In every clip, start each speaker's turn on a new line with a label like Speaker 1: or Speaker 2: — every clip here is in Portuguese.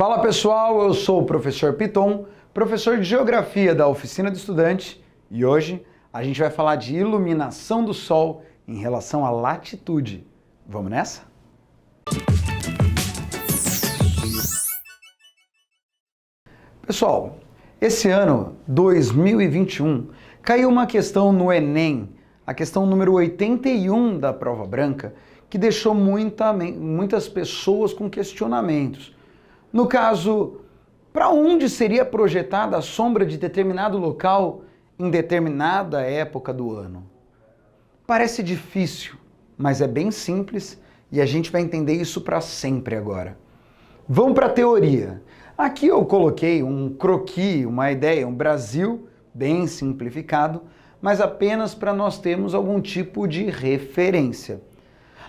Speaker 1: Fala pessoal, eu sou o professor Piton, professor de Geografia da Oficina do Estudante, e hoje a gente vai falar de iluminação do Sol em relação à latitude. Vamos nessa? Pessoal, esse ano, 2021, caiu uma questão no Enem, a questão número 81 da prova branca, que deixou muitas pessoas com questionamentos. No caso, para onde seria projetada a sombra de determinado local em determinada época do ano? Parece difícil, mas é bem simples e a gente vai entender isso para sempre agora. Vamos para a teoria. Aqui eu coloquei um croquis, uma ideia, um Brasil bem simplificado, mas apenas para nós termos algum tipo de referência.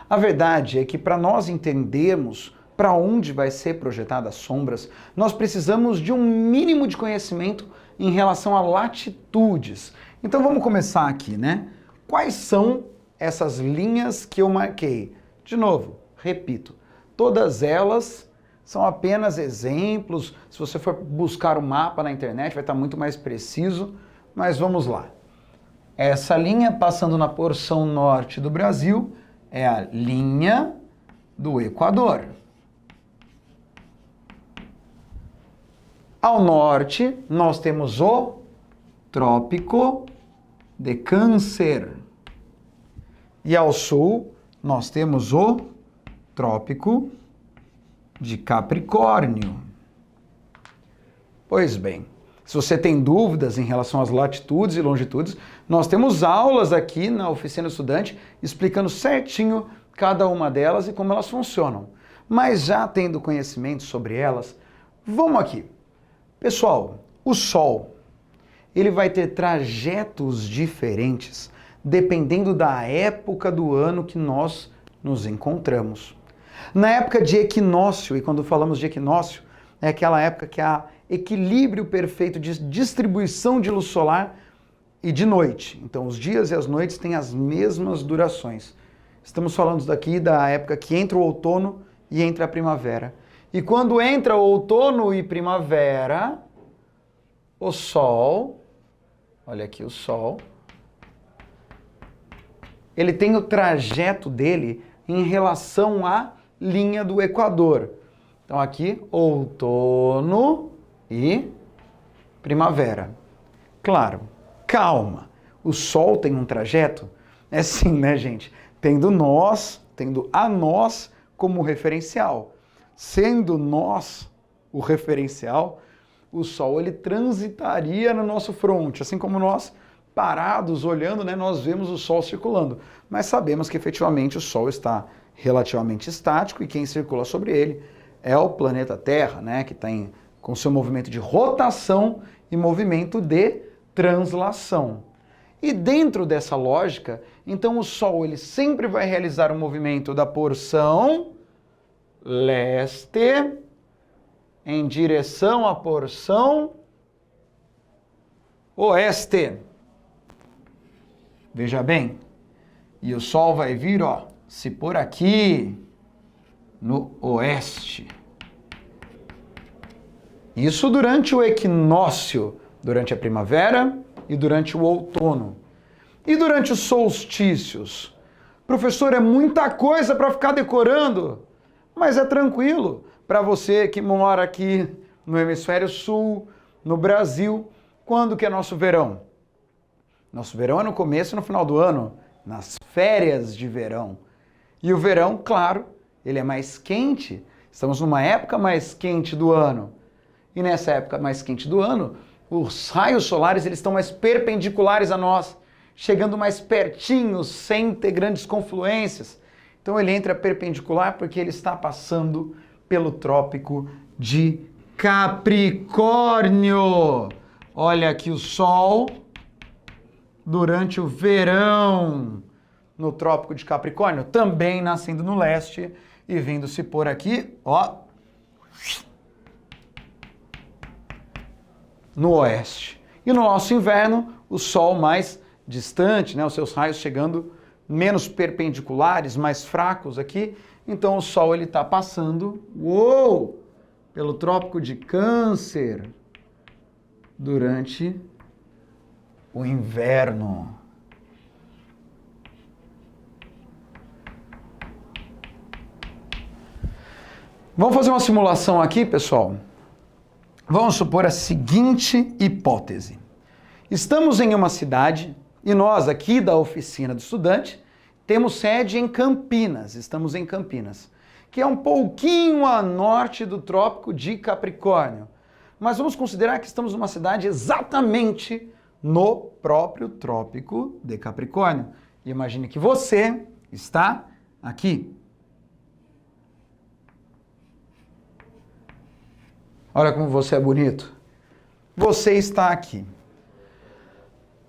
Speaker 1: A verdade é que para nós entendermos para onde vai ser projetada as sombras, nós precisamos de um mínimo de conhecimento em relação a latitudes. Então vamos começar aqui, né? Quais são essas linhas que eu marquei? De novo, repito, todas elas são apenas exemplos. Se você for buscar o mapa na internet, vai estar muito mais preciso, mas vamos lá. Essa linha passando na porção norte do Brasil é a linha do Equador. Ao norte, nós temos o Trópico de Câncer. E ao sul, nós temos o Trópico de Capricórnio. Pois bem, se você tem dúvidas em relação às latitudes e longitudes, nós temos aulas aqui na Oficina do Estudante explicando certinho cada uma delas e como elas funcionam. Mas já tendo conhecimento sobre elas, vamos aqui. Pessoal, o Sol, ele vai ter trajetos diferentes dependendo da época do ano que nós nos encontramos. Na época de equinócio, e quando falamos de equinócio, é aquela época que há equilíbrio perfeito de distribuição de luz solar e de noite. Então, os dias e as noites têm as mesmas durações. Estamos falando daqui da época que entra o outono e entra a primavera. E quando entra o outono e primavera, o Sol, olha aqui o Sol, ele tem o trajeto dele em relação à linha do Equador. Então aqui, outono e primavera. Claro, calma, o Sol tem um trajeto, é assim, né, gente? Tendo a nós como referencial. Sendo nós o referencial, o Sol ele transitaria no nosso fronte, assim como nós parados olhando, né, nós vemos o Sol circulando, mas sabemos que efetivamente o Sol está relativamente estático e quem circula sobre ele é o planeta Terra, né, que tem com seu movimento de rotação e movimento de translação. E dentro dessa lógica, então o Sol ele sempre vai realizar um movimento da porção leste em direção à porção oeste. Veja bem, e o Sol vai vir, ó, se por aqui no oeste. Isso durante o equinócio, durante a primavera e durante o outono. E durante os solstícios? Professor, é muita coisa para ficar decorando. Mas é tranquilo para você que mora aqui no hemisfério sul, no Brasil. Quando que é nosso verão? Nosso verão é no começo e no final do ano, nas férias de verão. E o verão, claro, ele é mais quente. Estamos numa época mais quente do ano. E nessa época mais quente do ano, os raios solares eles estão mais perpendiculares a nós, chegando mais pertinho, sem ter grandes confluências. Então ele entra perpendicular porque ele está passando pelo Trópico de Capricórnio. Olha aqui o Sol durante o verão no Trópico de Capricórnio, também nascendo no leste e vindo se pôr aqui, ó, no oeste. E no nosso inverno, o Sol mais distante, né, os seus raios chegando menos perpendiculares, mais fracos aqui. Então o Sol ele está passando pelo Trópico de Câncer durante o inverno. Vamos fazer uma simulação aqui, pessoal? Vamos supor a seguinte hipótese. Estamos em uma cidade e nós aqui da oficina do estudante temos sede em Campinas, estamos em Campinas, que é um pouquinho a norte do Trópico de Capricórnio. Mas vamos considerar que estamos numa cidade exatamente no próprio Trópico de Capricórnio. E imagine que você está aqui. Olha como você é bonito. Você está aqui.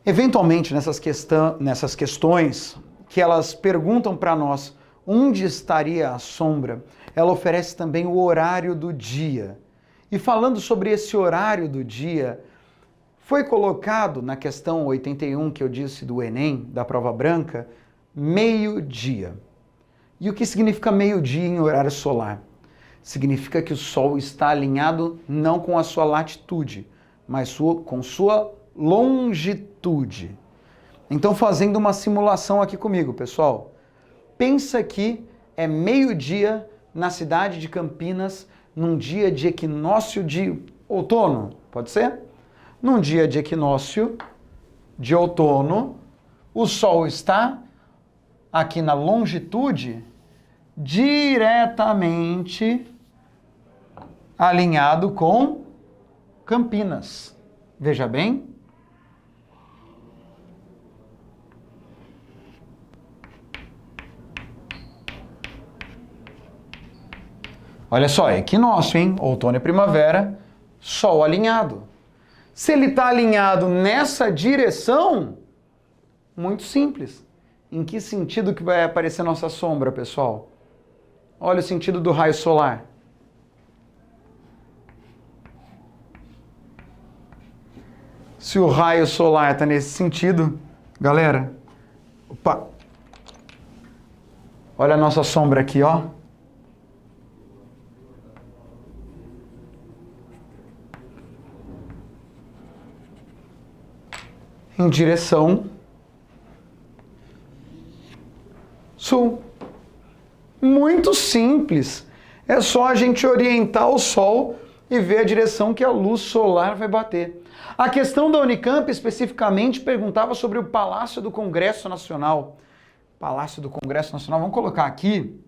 Speaker 1: Eventualmente, nessas questões que elas perguntam para nós onde estaria a sombra, ela oferece também o horário do dia. E falando sobre esse horário do dia, foi colocado na questão 81 que eu disse do Enem, da prova branca, meio-dia. E o que significa meio-dia em horário solar? Significa que o Sol está alinhado não com a sua latitude, mas com sua longitude. Então, fazendo uma simulação aqui comigo, pessoal. Pensa que é meio-dia na cidade de Campinas, num dia de equinócio de outono, pode ser? Num dia de equinócio de outono, o Sol está aqui na longitude diretamente alinhado com Campinas. Veja bem. Olha só, é equinócio, hein? Outono e primavera, Sol alinhado. Se ele está alinhado nessa direção, muito simples. Em que sentido que vai aparecer nossa sombra, pessoal? Olha o sentido do raio solar. Se o raio solar está nesse sentido, galera, opa, olha a nossa sombra aqui, ó. Em direção sul. Muito simples. É só a gente orientar o Sol e ver a direção que a luz solar vai bater. A questão da Unicamp especificamente perguntava sobre o Palácio do Congresso Nacional. Palácio do Congresso Nacional, vamos colocar aqui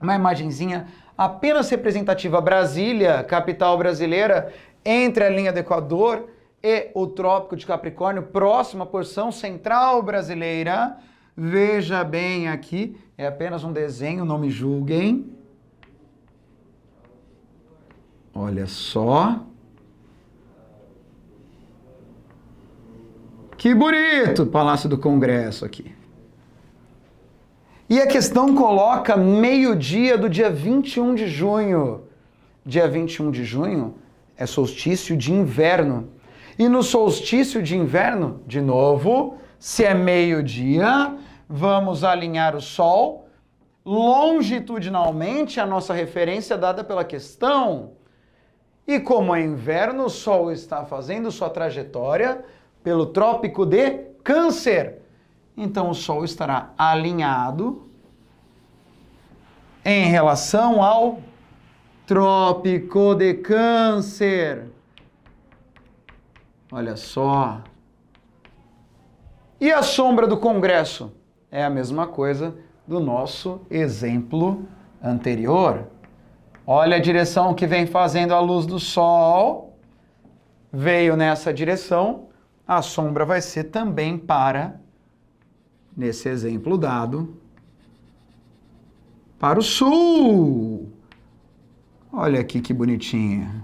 Speaker 1: uma imagenzinha apenas representativa. Brasília, capital brasileira, entre a linha do Equador e o Trópico de Capricórnio, próxima porção central brasileira. Veja bem aqui, é apenas um desenho, não me julguem. Olha só. Que bonito, Palácio do Congresso aqui. E a questão coloca meio-dia do dia 21 de junho. Dia 21 de junho é solstício de inverno. E no solstício de inverno, de novo, se é meio-dia, vamos alinhar o Sol longitudinalmente, a nossa referência dada pela questão. E como é inverno, o Sol está fazendo sua trajetória pelo Trópico de Câncer. Então o Sol estará alinhado em relação ao Trópico de Câncer. Olha só. E a sombra do Congresso? É a mesma coisa do nosso exemplo anterior. Olha a direção que vem fazendo a luz do Sol. Veio nessa direção. A sombra vai ser também para, nesse exemplo dado, para o sul. Olha aqui que bonitinha.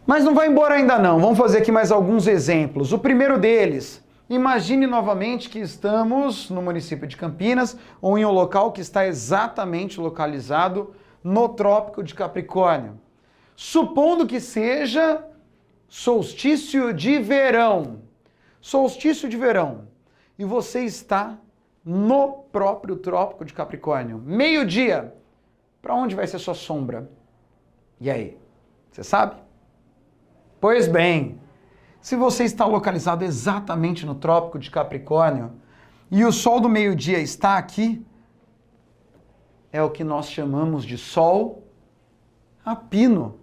Speaker 1: Mas não vai embora ainda não. Vamos fazer aqui mais alguns exemplos. O primeiro deles, imagine novamente que estamos no município de Campinas ou em um local que está exatamente localizado no Trópico de Capricórnio. Supondo que seja solstício de verão. Solstício de verão. E você está no próprio Trópico de Capricórnio. Meio-dia. Para onde vai ser sua sombra? E aí, você sabe? Pois bem, se você está localizado exatamente no Trópico de Capricórnio e o Sol do meio-dia está aqui, é o que nós chamamos de Sol a pino.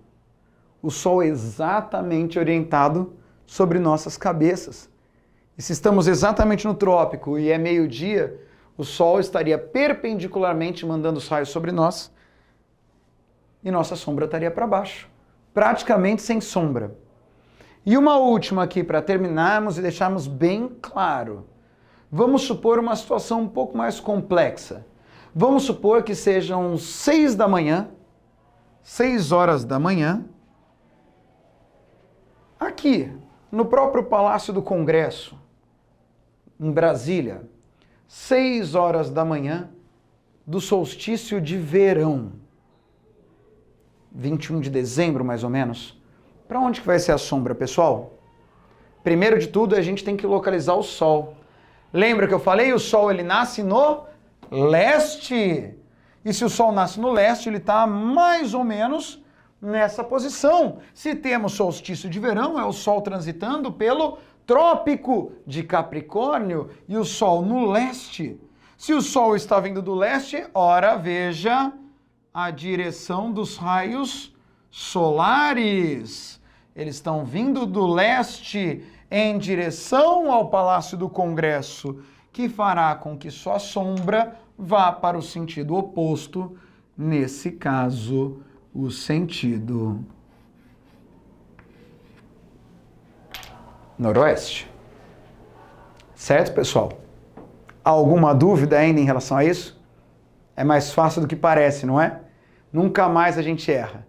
Speaker 1: O Sol é exatamente orientado sobre nossas cabeças. E se estamos exatamente no trópico e é meio-dia, o Sol estaria perpendicularmente mandando os raios sobre nós e nossa sombra estaria para baixo, praticamente sem sombra. E uma última aqui para terminarmos e deixarmos bem claro. Vamos supor uma situação um pouco mais complexa. Vamos supor que sejam 6 da manhã, 6 horas da manhã, aqui, no próprio Palácio do Congresso, em Brasília, 6 horas da manhã do solstício de verão, 21 de dezembro, mais ou menos. Para onde que vai ser a sombra, pessoal? Primeiro de tudo, a gente tem que localizar o Sol. Lembra que eu falei? O Sol ele nasce no leste. E se o Sol nasce no leste, ele está mais ou menos nessa posição. Se temos solstício de verão, é o Sol transitando pelo Trópico de Capricórnio e o Sol no leste. Se o Sol está vindo do leste, ora, veja a direção dos raios solares. Eles estão vindo do leste em direção ao Palácio do Congresso, que fará com que sua sombra vá para o sentido oposto, nesse caso, o sentido noroeste. Certo, pessoal? Alguma dúvida ainda em relação a isso? É mais fácil do que parece, não é? Nunca mais a gente erra.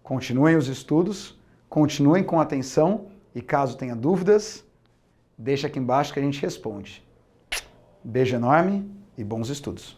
Speaker 1: Continuem os estudos, continuem com atenção e caso tenha dúvidas, deixa aqui embaixo que a gente responde. Beijo enorme e bons estudos.